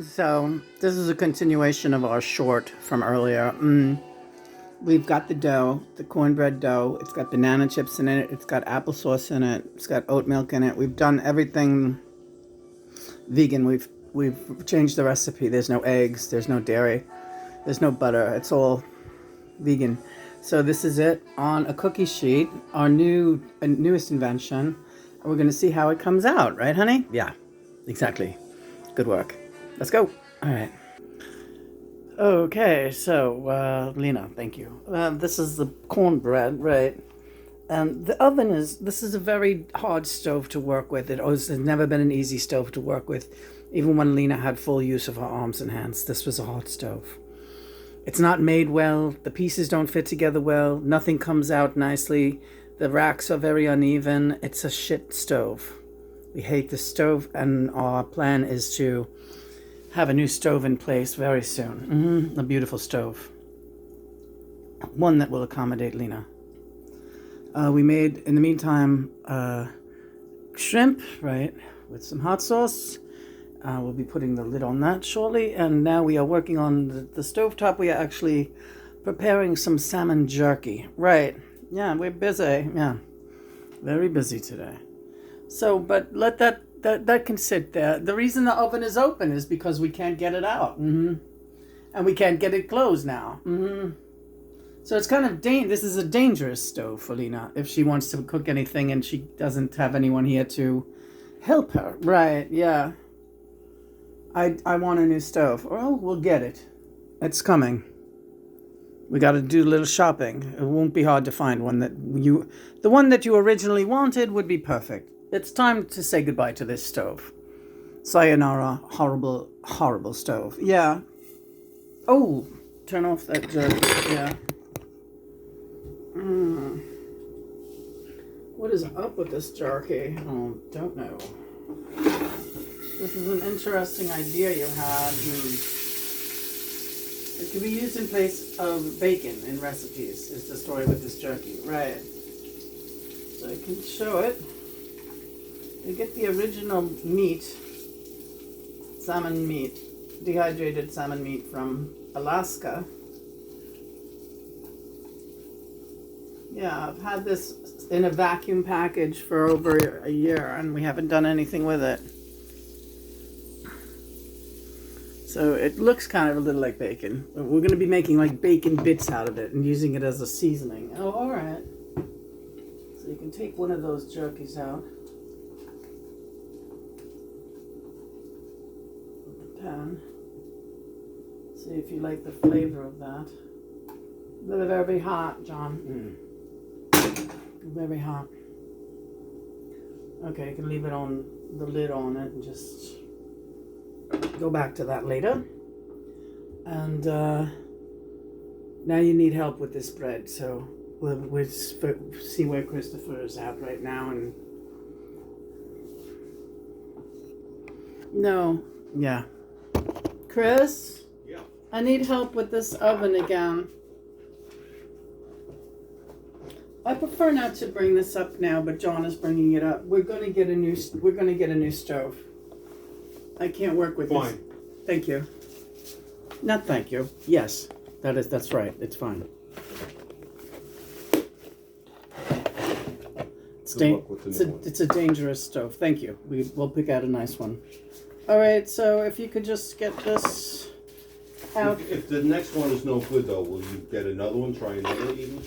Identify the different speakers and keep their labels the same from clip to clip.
Speaker 1: So this is a continuation of our short from earlier. We've got the dough, the cornbread dough. It's got banana chips in it. It's got applesauce in it. It's got oat milk in it. We've done everything vegan. We've changed the recipe. There's no eggs. There's no dairy. There's no butter. It's all vegan. So this is it on a cookie sheet. Our newest invention. We're gonna see how it comes out, right, honey? Yeah, exactly. Good work. Let's go. All right. Okay, so, Lena, thank you. This is the cornbread, right? And the oven this is a very hard stove to work with. It has never been an easy stove to work with. Even when Lena had full use of her arms and hands, this was a hot stove. It's not made well. The pieces don't fit together well. Nothing comes out nicely. The racks are very uneven. It's a shit stove. We hate the stove, and our plan is to have a new stove in place very soon. A beautiful stove. One that will accommodate Lena. We made, in the meantime, shrimp, right, with some hot sauce. We'll be putting the lid on that shortly. And now we are working on the stovetop. We are actually preparing some salmon jerky. Right. Yeah, we're busy. Yeah. Very busy today. So, but let that can sit there. The reason the oven is open is because we can't get it out. And we can't get it closed now. So it's kind of this is a dangerous stove for Lena if she wants to cook anything and she doesn't have anyone here to help her. Right, yeah. I want a new stove. Well, we'll get it. It's coming. We got to do a little shopping. It won't be hard to find one the one that you originally wanted would be perfect. It's time to say goodbye to this stove. Sayonara, horrible, horrible stove. Yeah. Oh, turn off that jerky. Yeah. What is up with this jerky? Oh, don't know. This is an interesting idea you had. It can be used in place of bacon in recipes, is the story with this jerky. Right. So I can show it. You get the original meat, salmon meat, dehydrated salmon meat from Alaska. Yeah, I've had this in a vacuum package for over a year and we haven't done anything with it. So it looks kind of a little like bacon. But we're going to be making like bacon bits out of it and using it as a seasoning. Oh, all right. So you can take one of those jerkies out. Pan. See if you like the flavor of that. They're very hot, John. Very hot. Okay, you can leave it on the lid on it and just go back to that later. And now you need help with this bread, so we'll see where Christopher is at right now. And no, yeah. Chris?
Speaker 2: Yeah.
Speaker 1: I need help with this oven again. I prefer not to bring this up now, but John is bringing it up. We're going to get a new stove. I can't work with
Speaker 2: Fine.
Speaker 1: this. Thank you. Not thank you. Yes. That's right. It's fine. It's a dangerous stove. Thank you. We'll pick out a nice one. All right, so if you could just get this out.
Speaker 2: If the next one is no good, though, will you get another one? Try another even?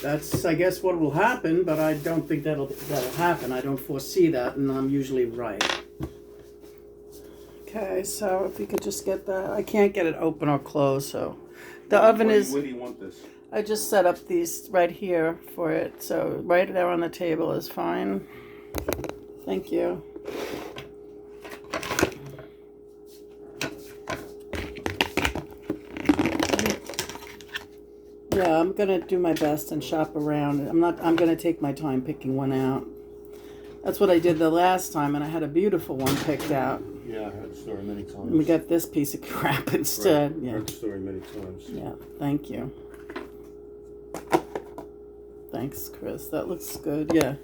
Speaker 1: That's, I guess, what will happen, but I don't think that'll happen. I don't foresee that, and I'm usually right. Okay, so if you could just get that. I can't get it open or closed, so. The oven is.
Speaker 2: Where do you want this?
Speaker 1: I just set up these right here for it, so right there on the table is fine. Thank you. Yeah, I'm gonna do my best and shop around. I'm gonna take my time picking one out. That's what I did the last time, and I had a beautiful one picked out.
Speaker 2: Yeah, I heard the story many times.
Speaker 1: And we got this piece of crap instead.
Speaker 2: Right.
Speaker 1: Yeah.
Speaker 2: Heard the story many times.
Speaker 1: Yeah, thank you. Thanks, Chris. That looks good. Yeah.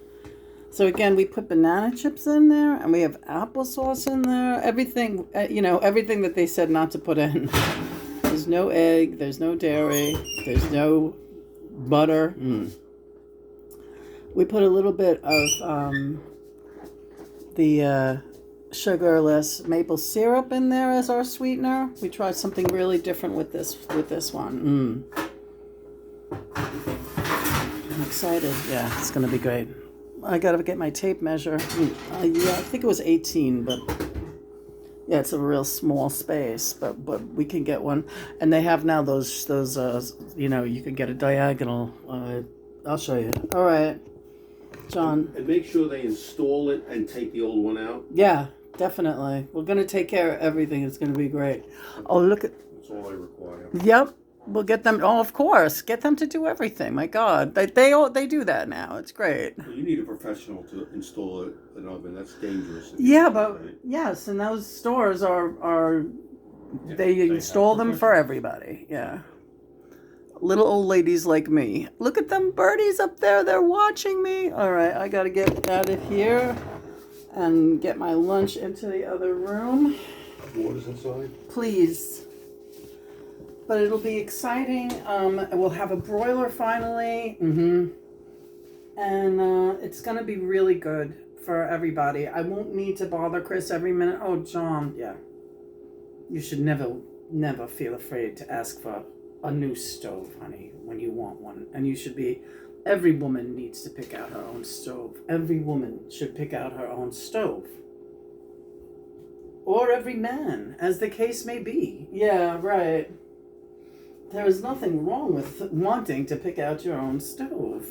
Speaker 1: So again, we put banana chips in there, and we have applesauce in there. Everything, everything that they said not to put in. There's no egg. There's no dairy. There's no butter. We put a little bit of the sugarless maple syrup in there as our sweetener. We tried something really different with this one. I'm excited. Yeah, it's gonna be great. I gotta get my tape measure. Yeah, I think it was 18, but yeah, it's a real small space. But we can get one, and they have now those you can get a diagonal. I'll show you. All right, John.
Speaker 2: And make sure they install it and take the old one out.
Speaker 1: Yeah, definitely. We're gonna take care of everything. It's gonna be great. Oh, look at.
Speaker 2: That's all I require.
Speaker 1: Yep. We'll get them. Oh, of course, get them to do everything. My God, they do that now. It's great.
Speaker 2: You need a professional to install an oven. That's dangerous.
Speaker 1: Yeah, but yes, and those stores are they install them for everybody. Yeah, little old ladies like me. Look at them birdies up there. They're watching me. All right, I got to get out of here and get my lunch into the other room.
Speaker 2: Water's inside.
Speaker 1: Please. But it'll be exciting. We'll have a broiler finally. And it's going to be really good for everybody. I won't need to bother Chris every minute. Oh, John, yeah. You should never feel afraid to ask for a new stove, honey, when you want one. And you should be, every woman needs to pick out her own stove. Every woman should pick out her own stove. Or every man, as the case may be. Yeah, right. There is nothing wrong with wanting to pick out your own stove.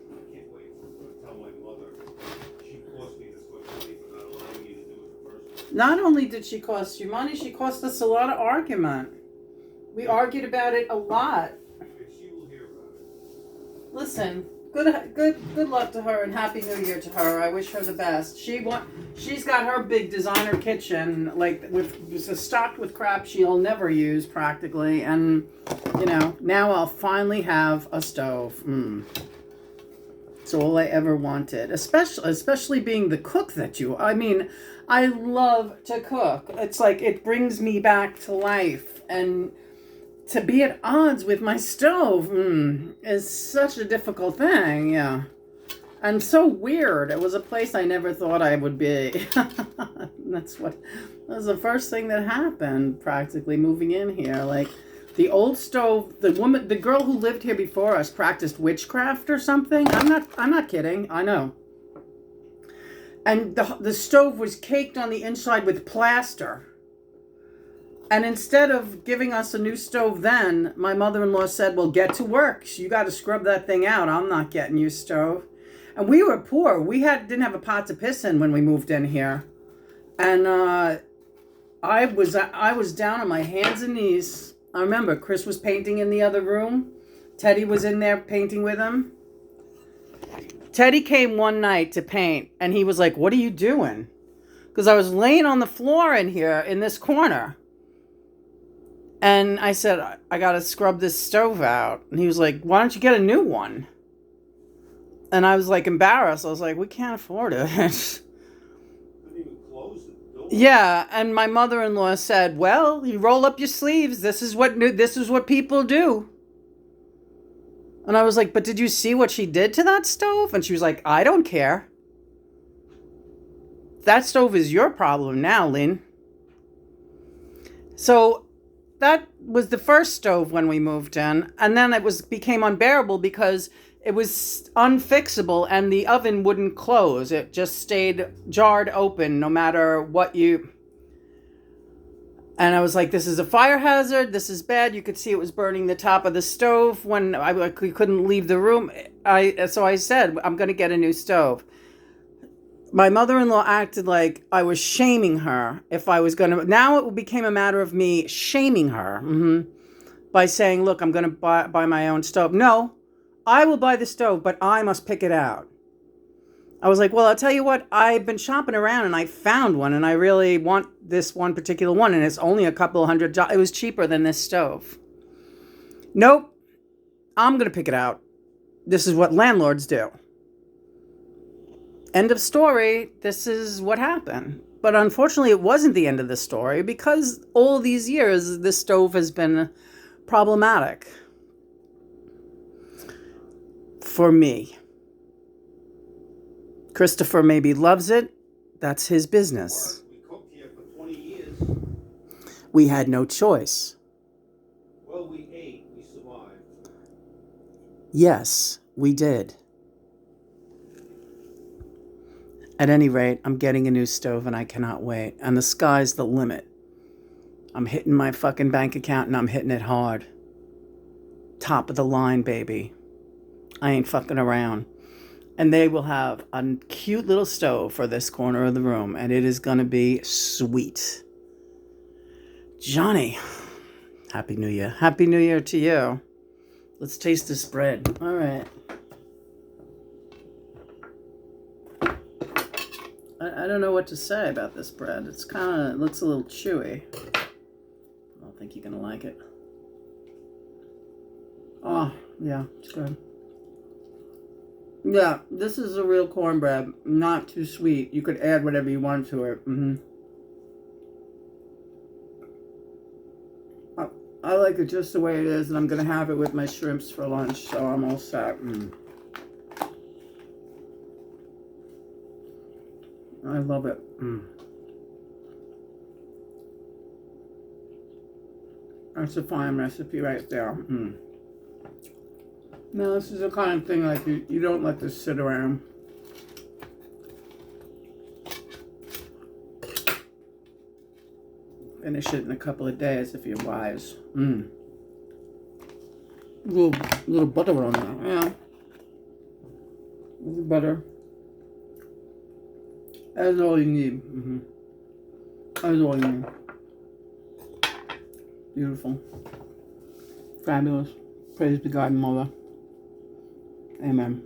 Speaker 2: I can't wait to tell my mother. She cost me this much money for not allowing me to do it the first time.
Speaker 1: Not only did she cost you money, she cost us a lot of argument. We argued about it a lot.
Speaker 2: She will hear about it.
Speaker 1: Listen, good luck to her and Happy New Year to her. I wish her the best. She's got her big designer kitchen, like stocked with crap she'll never use practically, and now I'll finally have a stove. It's all I ever wanted, especially being the cook that you. I mean, I love to cook. It's like it brings me back to life, and to be at odds with my stove is such a difficult thing, yeah. And so weird. It was a place I never thought I would be. That was the first thing that happened, practically moving in here. Like, the old stove, the girl who lived here before us practiced witchcraft or something. I'm not kidding. I know. And the stove was caked on the inside with plaster. And instead of giving us a new stove then, my mother-in-law said, well, get to work. You got to scrub that thing out. I'm not getting you a stove. And we were poor. We didn't have a pot to piss in when we moved in here. And I was down on my hands and knees. I remember Chris was painting in the other room. Teddy was in there painting with him. Teddy came one night to paint, and he was like, what are you doing? Because I was laying on the floor in here in this corner. And I said, I got to scrub this stove out. And he was like, why don't you get a new one? And I was like embarrassed. I was like, we can't afford it.
Speaker 2: Didn't even close the door.
Speaker 1: Yeah. And my mother-in-law said, well, you roll up your sleeves. This is what people do. And I was like, but did you see what she did to that stove? And she was like, I don't care. That stove is your problem now, Lynn. So that was the first stove when we moved in, and then it became unbearable because it was unfixable and the oven wouldn't close. It just stayed jarred open no matter what you... And I was like, this is a fire hazard. This is bad. You could see it was burning the top of the stove when we couldn't leave the room. So I said, I'm going to get a new stove. My mother-in-law acted like I was shaming her if I was going to... Now it became a matter of me shaming her by saying, look, I'm going to buy my own stove. No, I will buy the stove, but I must pick it out. I was like, well, I'll tell you what. I've been shopping around and I found one, and I really want this one particular one, and it's only a couple $100. It was cheaper than this stove. Nope, I'm going to pick it out. This is what landlords do. End of story. This is what happened. But unfortunately, it wasn't the end of the story because all these years, this stove has been problematic for me. Christopher maybe loves it. That's his business.
Speaker 2: We cooked here for 20 years.
Speaker 1: We had no choice.
Speaker 2: Well, we ate. We survived.
Speaker 1: Yes, we did. At any rate, I'm getting a new stove and I cannot wait. And the sky's the limit. I'm hitting my fucking bank account and I'm hitting it hard. Top of the line, baby. I ain't fucking around. And they will have a cute little stove for this corner of the room. And it is going to be sweet. Johnny, Happy New Year. Happy New Year to you. Let's taste this bread. All right. I don't know what to say about this bread. It's kind of, it looks a little chewy. I don't think you're going to like it. Oh, yeah, it's good. Yeah, this is a real cornbread. Not too sweet. You could add whatever you want to it. I like it just the way it is, and I'm going to have it with my shrimps for lunch, so I'm all set. I love it. That's a fine recipe right there. No, this is the kind of thing like you don't let this sit around. Finish it in a couple of days if you're wise. Little butter on there, yeah. Little butter. That's all you need. That's all you need. Beautiful. Fabulous. Praise be God and Mother. Amen.